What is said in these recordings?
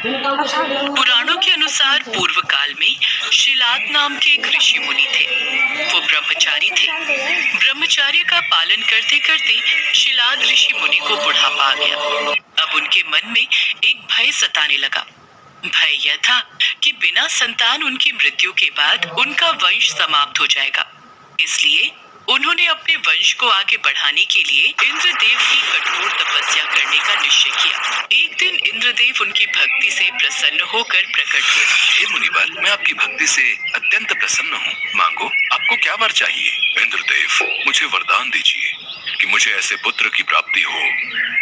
पुराणों के अनुसार पूर्व काल में शिलाद नाम के एक ऋषि मुनि थे। वो ब्रह्मचारी थे। ब्रह्मचर्य का पालन करते करते शिलाद ऋषि मुनि को बुढ़ापा आ गया। अब उनके मन में एक भय सताने लगा। भय यह था कि बिना संतान उनकी मृत्यु के बाद उनका वंश समाप्त हो जाएगा। इसलिए उन्होंने अपने वंश को आगे बढ़ाने के लिए इंद्रदेव की कठोर तपस्या करने का निश्चय किया। एक दिन इंद्रदेव उनकी भक्ति से प्रसन्न होकर प्रकट हुए। हे मुनिवर, मैं आपकी भक्ति से अत्यंत प्रसन्न हूँ। मांगो, आपको क्या वर चाहिए? इंद्रदेव, मुझे वरदान दीजिए कि मुझे ऐसे पुत्र की प्राप्ति हो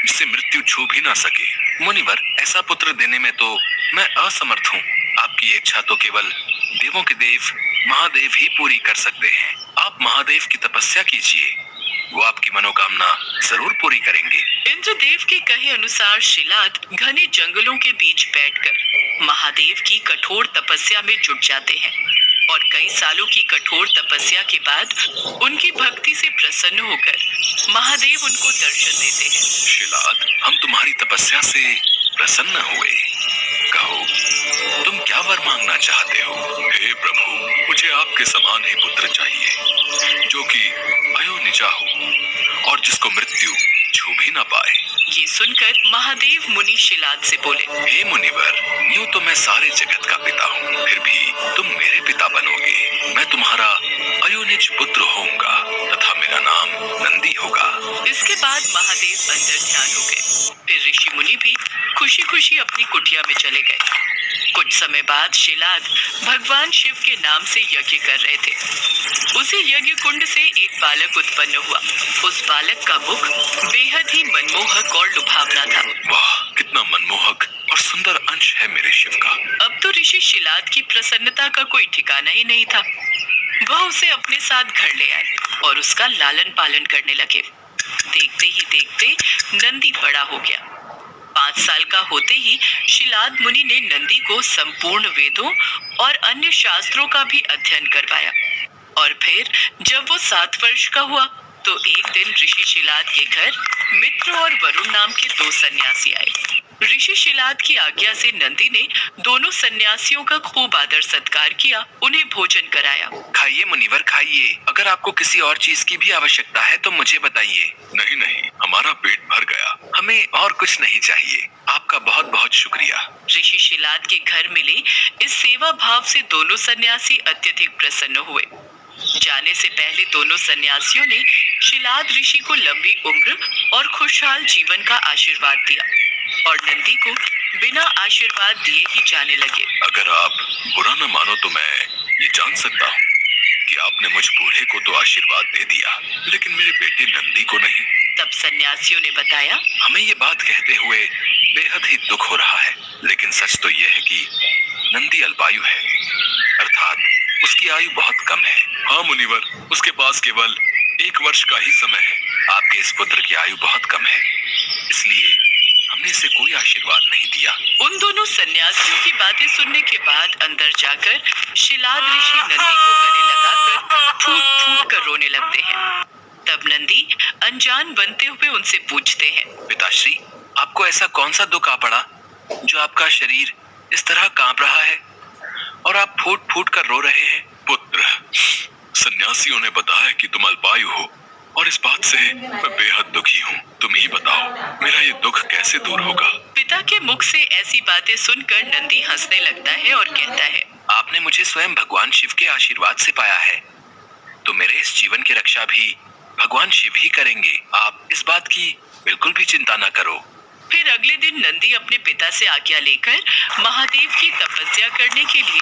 जिससे मृत्यु छू भी ना सके। मुनिवर, ऐसा पुत्र देने में तो मैं असमर्थ हूँ। आपकी इच्छा तो केवल देवों के देव महादेव ही पूरी कर सकते हैं। आप महादेव की तपस्या कीजिए, वो आपकी मनोकामना जरूर पूरी करेंगे। इंद्रदेव के कहे अनुसार शिलाद घने जंगलों के बीच बैठकर महादेव की कठोर तपस्या में जुट जाते हैं और कई सालों की कठोर तपस्या के बाद उनकी भक्ति से प्रसन्न होकर महादेव उनको दर्शन देते हैं। शिलाद, हम तुम्हारी तपस्या से प्रसन्न हुए। कहो, तुम क्या वर मांगना चाहते हो? हे प्रभु, मुझे आपके समान ही पुत्र चाहिए जो कि अयोनिजा हो और जिसको मृत्यु छू भी ना पाए। ये सुनकर महादेव मुनि शिलाद से बोले, हे मुनिवर, यूं तो मैं सारे जगत का पिता हूँ, फिर भी तुम मेरे पिता बनोगे। मैं तुम्हारा अयोनिज पुत्र होऊंगा तथा मेरा नाम नंदी होगा। इसके बाद महादेव अंदर ध्यान हो गए। फिर ऋषि मुनि भी खुशी खुशी अपनी कुटिया में चले गए। कुछ समय बाद शिलाद भगवान शिव के नाम से यज्ञ कर रहे थे। उसी यज्ञ कुंड से एक बालक उत्पन्न हुआ। उस बालक का मुख बेहद ही मनमोहक और लुभावना था। वाह, कितना मनमोहक और सुंदर अंश है मेरे शिव का। अब तो ऋषि शिलाद की प्रसन्नता का कोई ठिकाना ही नहीं था। वह उसे अपने साथ घर ले आए और उसका लालन पालन करने लगे। देखते ही देखते नंदी बड़ा हो गया। 5 साल का होते ही शिलाद मुनि ने नंदी को संपूर्ण वेदों और अन्य शास्त्रों का भी अध्ययन करवाया। और फिर जब वो 7 वर्ष का हुआ तो एक दिन ऋषि शिलाद के घर मित्र और वरुण नाम के 2 सन्यासी आए। ऋषि शिलाद की आज्ञा से नंदी ने दोनों सन्यासियों का खूब आदर सत्कार किया, उन्हें भोजन कराया। खाइए मुनिवर, खाइए। अगर आपको किसी और चीज की भी आवश्यकता है तो मुझे बताइए। नहीं नहीं, हमारा पेट भर गया, हमें और कुछ नहीं चाहिए। आपका बहुत बहुत शुक्रिया। ऋषि शिलाद के घर मिले इस सेवा भाव से दोनों सन्यासी अत्यधिक प्रसन्न हुए। जाने से पहले दोनों सन्यासियों ने शिलाद ऋषि को लंबी उम्र और खुशहाल जीवन का आशीर्वाद दिया और नंदी को बिना आशीर्वाद दिए ही जाने लगे। अगर आप बुरा न मानो तो मैं ये जान सकता हूँ कि आपने मुझ बूढ़े को तो आशीर्वाद दे दिया, लेकिन मेरे बेटे नंदी को नहीं। तब सन्यासियों ने बताया, हमें ये बात कहते हुए बेहद ही दुख हो रहा है, लेकिन सच तो यह है कि नंदी अल्पायु है, अर्थात उसकी आयु बहुत कम है। हाँ मुनिवर, उसके पास केवल 1 वर्ष का ही समय है। आपके इस पुत्र की आयु बहुत कम है, इसलिए हमने इसे कोई आशीर्वाद नहीं दिया। उन दोनों सन्यासियों की बातें सुनने के बाद अंदर जाकर शिलाद ऋषि नंदी को गले लगाकर फूट फूट कर रोने लगते हैं। तब नंदी अनजान बनते हुए उनसे पूछते हैं, पिताश्री, आपको ऐसा कौन सा दुख आ पड़ा जो आपका शरीर इस तरह कांप रहा है और आप फूट फूट कर रो रहे हैं? पुत्र, सन्यासियों ने बताया कि तुम अल्पायु हो और इस बात से मैं बेहद दुखी हूँ। तुम ही बताओ, मेरा ये दुख कैसे दूर होगा? पिता के मुख से ऐसी बातें सुनकर नंदी हंसने लगता है और कहता है, आपने मुझे स्वयं भगवान शिव के आशीर्वाद से पाया है, तो मेरे इस जीवन की रक्षा भी भगवान शिव ही करेंगे। आप इस बात की बिल्कुल भी चिंता न करो। फिर अगले दिन नंदी अपने पिता से आज्ञा लेकर महादेव की तपस्या करने के लिए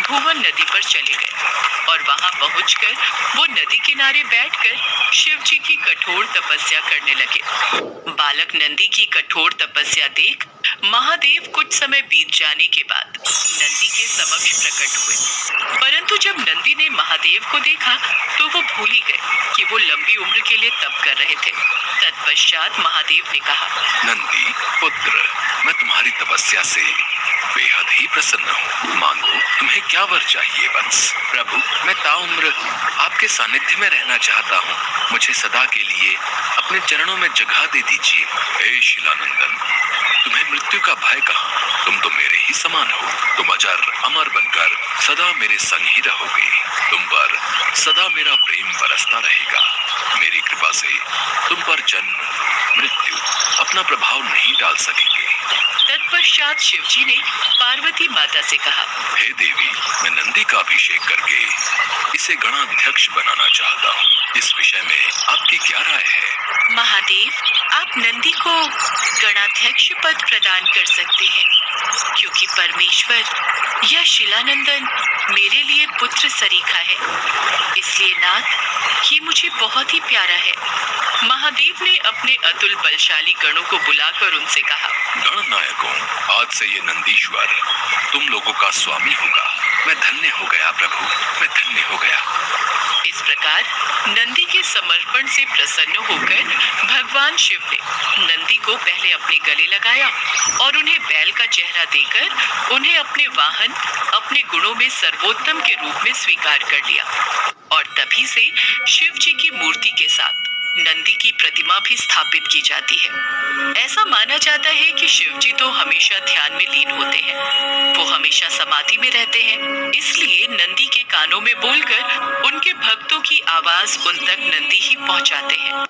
भुवन नदी पर चले गए और वहां पहुंचकर वो नदी किनारे बैठकर शिव जी की कठोर तपस्या करने लगे। बालक नंदी की कठोर तपस्या देख महादेव कुछ समय बीत जाने के बाद नंदी के समक्ष प्रकट हुए, परंतु जब नंदी ने महादेव को देखा तो वो भूल ही गए कि वो लंबी उम्र के लिए तप कर रहे थे। तत्पश्चात महादेव ने कहा, नंदी पुत्र, मैं तुम्हारी तपस्या से बेहद ही प्रसन्न हूँ। मांगो, तुम्हें क्या वर चाहिए वंश? प्रभु, मैं ताउम्र आपके सानिध्य में रहना चाहता हूँ। मुझे सदा के लिए अपने चरणों में जगह दे दीजिए। हे शिलानंदन, तुम्हें मृत्यु का भय कहाँ? तुम तो मेरे ही समान हो। तुम अजर अमर बनकर सदा मेरे संग ही रहोगे। तुम पर सदा मेरा प्रेम बरसता रहेगा। मेरी कृपा से तुम पर जन्म मृत्यु अपना प्रभाव नहीं डाल सकेंगे। तत्पश्चात शिवजी ने पार्वती माता से कहा, हे देवी, मैं नंदी का अभिषेक करके इसे गणाध्यक्ष बनाना चाहता हूँ। इस विषय में आपकी क्या राय है? महादेव, आप नंदी को गणाध्यक्ष पद प्रदान कर सकते हैं, क्योंकि परमेश्वर यह शिलानंदन मेरे लिए पुत्र सरीखा है। इसलिए नाथ, ये मुझे बहुत ही प्यारा है। महादेव ने अपने अतुल बलशाली गणों को बुलाकर उनसे कहा, गणनायकों, आज से ये नंदीश्वर तुम लोगों का स्वामी होगा। मैं धन्य हो गया प्रभु, मैं धन्य हो गया। इस प्रकार नंदी के समर्पण से प्रसन्न होकर भगवान शिव ने नंदी को पहले अपने गले लगाया और उन्हें बैल का चेहरा देकर उन्हें अपने वाहन, अपने गुणों में सर्वोत्तम के रूप में स्वीकार कर लिया। और तभी से शिव जी की मूर्ति के साथ नंदी की प्रतिमा भी स्थापित की जाती है। ऐसा माना जाता है कि शिव जी तो हमेशा ध्यान में लीन होते हैं, वो हमेशा समाधि में रहते हैं। इसलिए नंदी के कानों में बोलकर उनके भक्तों की आवाज उन तक नंदी ही पहुंचाते हैं।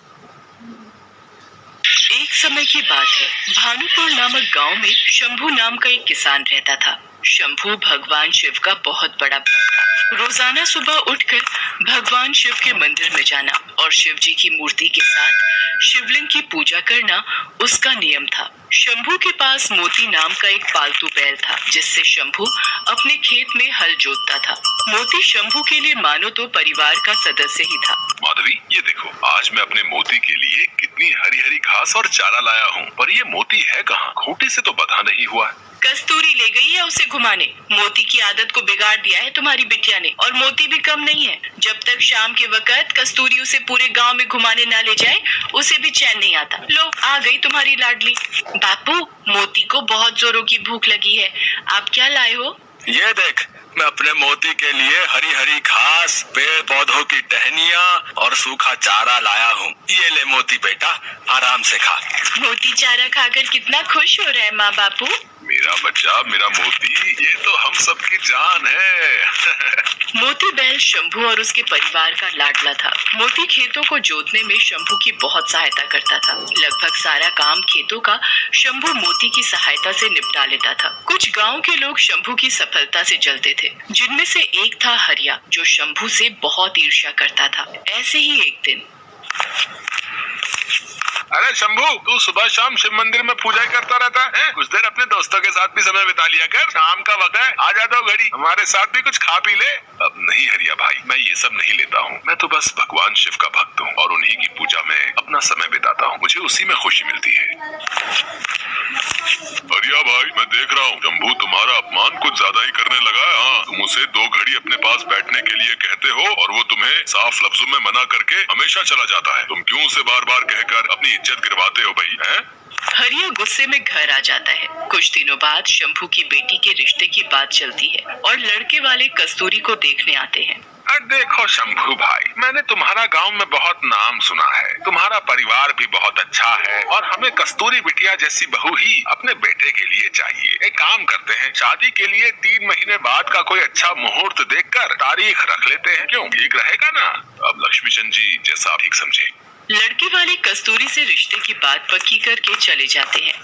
एक समय की बात है, भानुपुर नामक गांव में शंभू नाम का एक किसान रहता था। शंभू भगवान शिव का बहुत बड़ा भक्त था। रोजाना सुबह उठकर भगवान शिव के मंदिर में जाना और शिव जी की मूर्ति के साथ शिवलिंग की पूजा करना उसका नियम था। शंभू के पास मोती नाम का एक पालतू बैल था, जिससे शंभू अपने खेत में हल जोतता था। मोती शंभू के लिए मानो तो परिवार का सदस्य ही था। माधवी, ये देखो, आज मैं अपने मोती के लिए कितनी हरी हरी घास और चारा लाया हूँ, पर ये मोती है कहाँ? खूंटी से तो बंधा नहीं हुआ। कस्तूरी ले गई है उसे घुमाने। मोती की आदत को बिगाड़ दिया है तुम्हारी बिटिया ने, और मोती भी कम नहीं है। जब तक शाम के वक्त कस्तूरी उसे पूरे गांव में घुमाने ना ले जाए, उसे भी चैन नहीं आता। लो, आ गई तुम्हारी लाडली। बापू, मोती को बहुत जोरों की भूख लगी है, आप क्या लाए हो? ये देख, मैं अपने मोती के लिए हरी हरी घास, पेड़ पौधों की टहनियाँ और सूखा चारा लाया हूँ। ये ले मोती बेटा, आराम से खा। मोती चारा खाकर कितना खुश हो रहा है माँ बापू। मेरा बच्चा, मेरा मोती, ये तो हम सब की जान है। मोती बैल शंभू और उसके परिवार का लाडला था। मोती खेतों को जोतने में शंभू की बहुत सहायता करता था। लगभग सारा काम खेतों का शंभू मोती की सहायता से निपटा लेता था। कुछ गांव के लोग शंभू की सफलता से जलते थे, जिनमें से एक था हरिया, जो शंभू से बहुत ईर्ष्या करता था। ऐसे ही एक दिन, अरे शंभू, तू सुबह शाम शिव मंदिर में पूजा ही करता रहता है? कुछ देर अपने दोस्तों के साथ भी समय बिता लिया कर। शाम का वक्त है, आ जाता हूँ घड़ी, हमारे साथ भी कुछ खा पी ले। अब नहीं हरिया भाई, मैं ये सब नहीं लेता हूँ। मैं तो बस भगवान शिव का भक्त हूँ और उन्हीं की पूजा में अपना समय बिताता हूँ। मुझे उसी में खुशी मिलती है। हरिया भाई, मैं देख रहा हूँ शंभू तुम्हारा अपमान कुछ ज्यादा ही करने लगा है। हाँ, तुम उसे 2 घड़ी अपने पास बैठने के लिए कहते हो और वो तुम्हें साफ लफ्जों में मना करके हमेशा चला जाता है। तुम क्यों उसे बार बार कहकर अपनी इज्जत गिरवाते हो भाई? हैं? हरिया गुस्से में घर आ जाता है। कुछ दिनों बाद शंभू की बेटी के रिश्ते की बात चलती है और लड़के वाले कस्तूरी को देखने आते हैं। देखो शंभू भाई, मैंने तुम्हारा गांव में बहुत नाम सुना है। तुम्हारा परिवार भी बहुत अच्छा है और हमें कस्तूरी बिटिया जैसी बहू ही अपने बेटे के लिए चाहिए। एक काम करते हैं, शादी के लिए 3 महीने बाद का कोई अच्छा मुहूर्त देखकर तारीख रख लेते हैं। क्यों, ठीक रहेगा ना? अब लक्ष्मीचंद जी जैसा आप ठीक समझे। लड़के वाले कस्तूरी से रिश्ते की बात पक्की करके चले जाते हैं।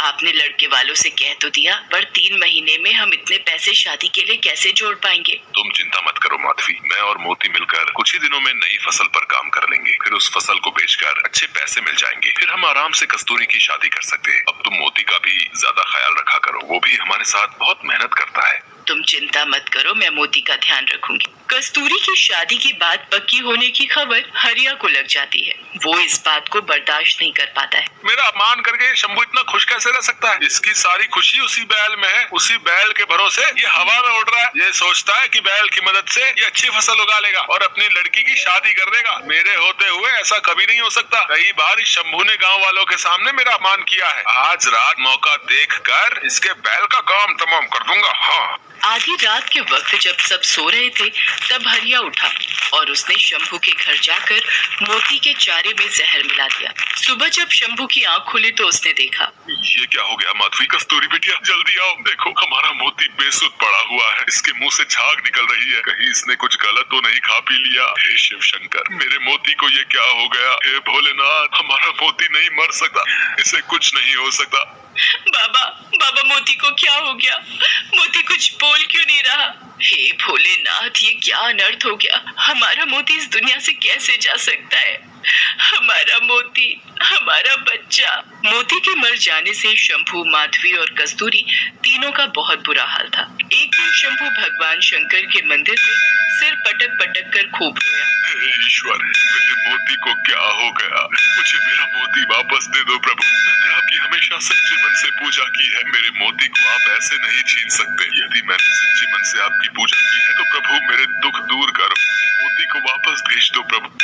आपने लड़के वालों से कह तो दिया, पर 3 महीने में हम इतने पैसे शादी के लिए कैसे जोड़ पाएंगे? तुम चिंता मत करो माधवी, मैं और मोती मिलकर कुछ ही दिनों में नई फसल पर काम कर लेंगे। फिर उस फसल को बेचकर अच्छे पैसे मिल जाएंगे। फिर हम आराम से कस्तूरी की शादी कर सकते हैं। अब तुम मोती का भी ज्यादा ख्याल रखा करो, वो भी हमारे साथ बहुत मेहनत करता है। तुम चिंता मत करो, मैं मोती का ध्यान रखूंगी। कस्तूरी की शादी की बात पक्की होने की खबर हरिया को लग जाती है। वो इस बात को बर्दाश्त नहीं कर पाता है। मेरा अपमान करके शंभू इतना खुश कैसे रह सकता है? इसकी सारी खुशी उसी बैल में है। उसी बैल के भरोसे ये हवा में उड़ रहा है। ये सोचता है कि बैल की मदद से ये अच्छी फसल उगा लेगा और अपनी लड़की की शादी कर देगा। मेरे होते हुए ऐसा कभी नहीं हो सकता। कई बार इस शंभू ने गाँव वालों के सामने मेरा अपमान किया है। आज रात मौका देख कर इसके बैल का काम तमाम कर दूंगा। हाँ, आधी रात के वक्त जब सब सो रहे थे तब हरिया उठा और उसने शंभू के घर जाकर मोती के चारे में जहर मिला दिया। सुबह जब शंभू की आंख खुली तो उसने देखा। ये क्या हो गया माधवी? कस्तूरी बिटिया जल्दी आओ, देखो हमारा मोती बेसुध पड़ा हुआ है, इसके मुंह से झाग निकल रही है, कहीं इसने कुछ गलत तो नहीं खा पी लिया। हे शिव शंकर, मेरे मोती को ये क्या हो गया? हे भोलेनाथ, हमारा मोती नहीं मर सकता, इसे कुछ नहीं हो सकता। बाबा बाबा मोती को क्या हो गया? मोती कुछ बोल क्यों नहीं रहा? हे भोलेनाथ, ये क्या अनर्थ हो गया? हमारा मोती इस दुनिया से कैसे जा सकता है? हमारा मोती, हमारा बच्चा। मोती के मर जाने से शंभू, माधवी और कस्तूरी तीनों का बहुत बुरा हाल था। एक दिन शंभू भगवान शंकर के मंदिर में सिर पटक पटक कर खूब रोया। हे ईश्वर, मेरे मोती को क्या हो गया? मुझे मेरा मोती वापस दे दो प्रभु। मैंने आपकी हमेशा सच्चे मन से पूजा की है, मेरे मोती को आप ऐसे नहीं छीन सकते। यदि मैंने सच्चे मन से आपकी पूजा की है तो प्रभु मेरे दुख दूर करो, मोती को वापस भेज दो प्रभु।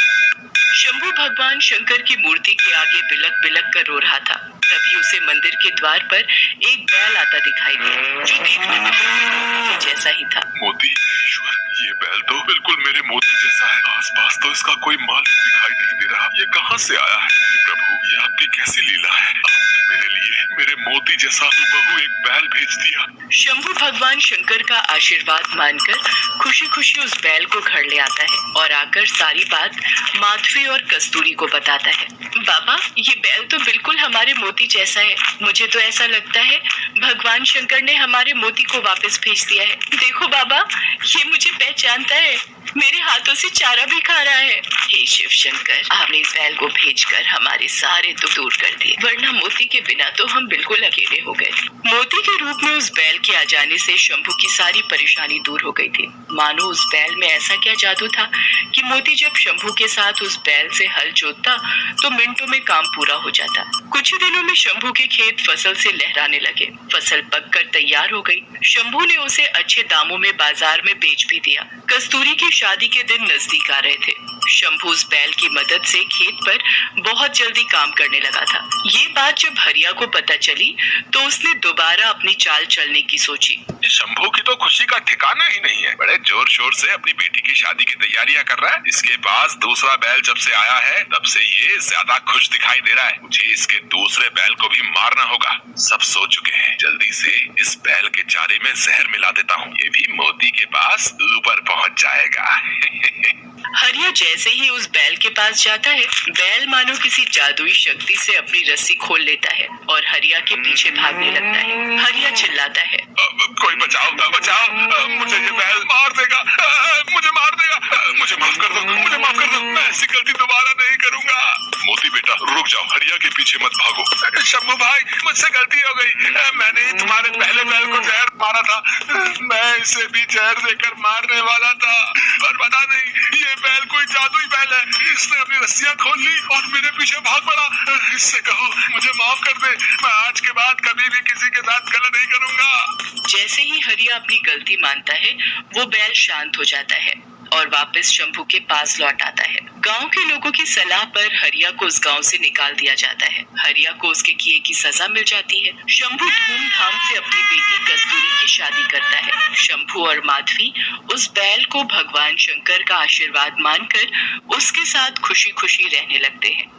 शंभू भगवान शंकर की मूर्ति के आगे बिलक बिलक कर रो रहा था। तभी उसे मंदिर के द्वार पर एक बैल आता दिखाई दिया जो देखने में मोती जैसा ही था। मोती? ईश्वर, ये बैल तो बिल्कुल मेरे मोती जैसा है। आसपास तो इसका कोई मालिक दिखाई नहीं दे रहा, ये कहाँ से आया है? प्रभु, ये आपकी कैसी लीला है? आपने मेरे लिए मेरे मोती जैसा हूबहू एक बैल भेज दिया। शंभू भगवान शंकर का आशीर्वाद मानकर खुशी खुशी उस बैल को घर ले आता है और आकर सारी बात माधवी और कस्तूरी को बताता है। बाबा, ये बैल तो बिल्कुल हमारे मोती जैसा है। मुझे तो ऐसा लगता है भगवान शंकर ने हमारे मोती को वापस भेज दिया है। देखो बाबा, ये मुझे पहचानता है, मेरे हाथों से चारा भी खा रहा है। हे शिव शंकर, आपने इस बैल को भेजकर हमारे सारे दुख दूर कर दिए, वरना मोती के बिना तो हम बिल्कुल अकेले हो गए। मोती के रूप में उस बैल के आ जाने से शंभू की सारी परेशानी दूर हो गई थी। मानो उस बैल में ऐसा क्या जादू था कि मोती जब शंभू के साथ उस बैल से हल जोतता तो मिनटों में काम पूरा हो जाता। कुछ ही दिनों में शंभू के खेत फसल से लहराने लगे। फसल पककर तैयार हो गई। शंभू ने उसे अच्छे दामों में बाजार में बेच भी दिया। कस्तूरी की शादी के दिन नजदीक आ रहे थे। शंभू उस बैल की मदद से खेत पर बहुत जल्दी काम करने लगा था। ये बात जब हरिया को पता चली तो उसने दोबारा अपनी चाल चलने की सोची। शंभू की तो खुशी का ठिकाना ही नहीं है, बड़े जोर शोर से अपनी बेटी की शादी की तैयारियां कर रहा है। इसके पास दूसरा बैल जब से आया है तब से ये ज्यादा खुश दिखाई दे रहा है। मुझे इसके दूसरे बैल को भी मारना होगा। सब सो चुके हैं, जल्दी से इस बैल के चारे में जहर मिला देता हूँ, ये भी मोती के पास ऊपर पहुँच जाएगा। हरिया जैसे ही उस बैल के पास जाता है, बैल मानो किसी जादुई शक्ति से अपनी रस्सी खोल लेता है और हरिया के पीछे भागने लगता है। हरिया चिल्लाता है, कोई बचाओ, बचाओ, मुझे ये बैल मार देगा, मुझे मार देगा, मुझे माफ कर दो, मुझे माफ कर दो, मैं ऐसी गलती दोबारा नहीं करूंगा। मोती बेटा रुक जाओ, हरिया के पीछे मत भागो। शंभू भाई, मुझसे गलती हो गई, मैंने ही तुम्हारे पहले बैल को जहर मारा था, मैं इसे भी जहर देकर मारने वाला था, पर पता नहीं ये बैल कोई जादुई बैल है, इसने अपनी रस्सियां खोल ली और मेरे पीछे भाग पड़ा। इससे कहो मुझे माफ कर दे, मैं आज के बाद कभी भी किसी के साथ गलत नहीं करूंगा। जैसे ही हरिया अपनी गलती मानता है, वो बैल शांत हो जाता है और वापस शंभू के पास लौट आता है। गांव के लोगों की सलाह पर हरिया को उस गांव से निकाल दिया जाता है। हरिया को उसके किए की सजा मिल जाती है। शंभू धूमधाम से अपनी बेटी कस्तूरी की शादी करता है। शंभू और माधवी उस बैल को भगवान शंकर का आशीर्वाद मानकर उसके साथ खुशी खुशी रहने लगते हैं।